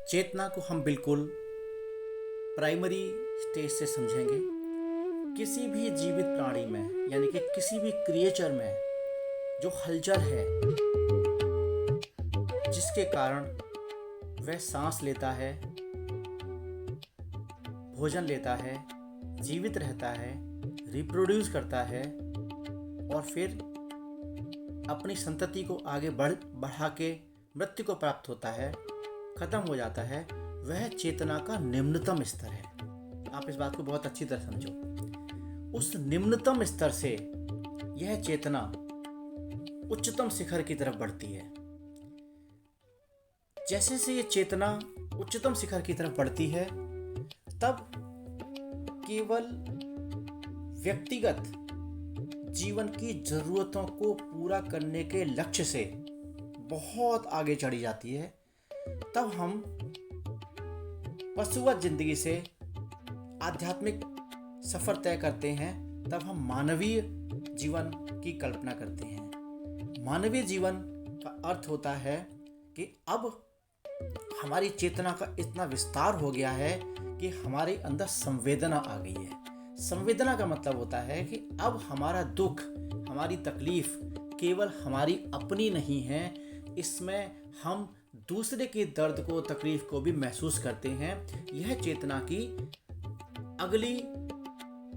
चेतना को हम बिल्कुल प्राइमरी स्टेज से समझेंगे। किसी भी जीवित प्राणी में यानी कि किसी भी क्रिएचर में जो हलचल है, जिसके कारण वह सांस लेता है, भोजन लेता है, जीवित रहता है, रिप्रोड्यूस करता है और फिर अपनी संतति को आगे बढ़ा के मृत्यु को प्राप्त होता है, खत्म हो जाता है, वह चेतना का निम्नतम स्तर है। आप इस बात को बहुत अच्छी तरह समझो। उस निम्नतम स्तर से यह चेतना उच्चतम शिखर की तरफ बढ़ती है। जैसे से ये चेतना उच्चतम शिखर की तरफ बढ़ती है, तब केवल व्यक्तिगत जीवन की जरूरतों को पूरा करने के लक्ष्य से बहुत आगे चढ़ी जाती है। तब हम पशुवत जिंदगी से आध्यात्मिक सफर तय करते हैं। तब हम मानवीय जीवन की कल्पना करते हैं। मानवीय जीवन का अर्थ होता है कि अब हमारी चेतना का इतना विस्तार हो गया है कि हमारे अंदर संवेदना आ गई है। संवेदना का मतलब होता है कि अब हमारा दुख, हमारी तकलीफ केवल हमारी अपनी नहीं है, इसमें हम दूसरे के दर्द को, तकलीफ को भी महसूस करते हैं। यह चेतना की अगली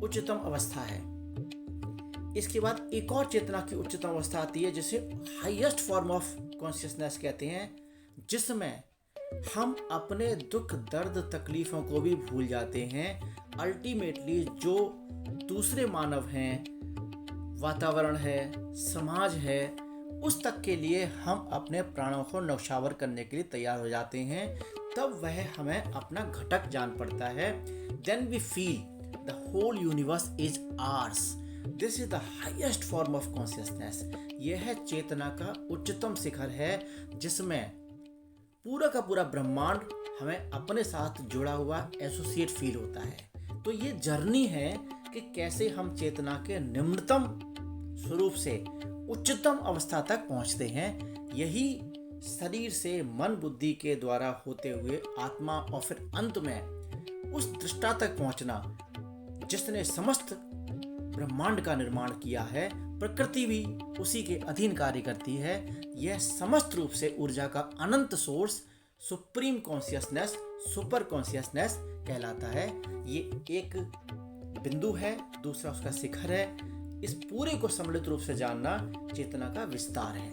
उच्चतम अवस्था है। इसके बाद एक और चेतना की उच्चतम अवस्था आती है जिसे हाईएस्ट फॉर्म ऑफ कॉन्शियसनेस कहते हैं, जिसमें हम अपने दुख, दर्द, तकलीफों को भी भूल जाते हैं। अल्टीमेटली जो दूसरे मानव हैं, वातावरण है, समाज है, उस तक के लिए हम अपने प्राणों को न्यौछावर करने के लिए तैयार हो जाते हैं। तब वह हमें अपना घटक जान पड़ता है। Then we feel the whole universe is ours. This is the highest form of consciousness. यह चेतना का उच्चतम शिखर है, जिसमें पूरा का पूरा ब्रह्मांड हमें अपने साथ जुड़ा हुआ एसोसिएट फील होता है। तो ये जर्नी है कि कैसे हम चेतना के निम्नतम स्वरूप से उच्चतम अवस्था तक पहुंचते हैं। यही शरीर से मन बुद्धि के द्वारा होते हुए आत्मा और फिर अंत में उस दृष्टा तक पहुंचना जिसने समस्त ब्रह्मांड का निर्माण किया है। प्रकृति भी उसी के अधीन कार्य करती है। यह समस्त रूप से ऊर्जा का अनंत source supreme consciousness, super consciousness कहलाता है। ये एक बिंदु है, दूसरा उसका शिखर है। इस पूरे को सम्मिलित रूप से जानना चेतना का विस्तार है।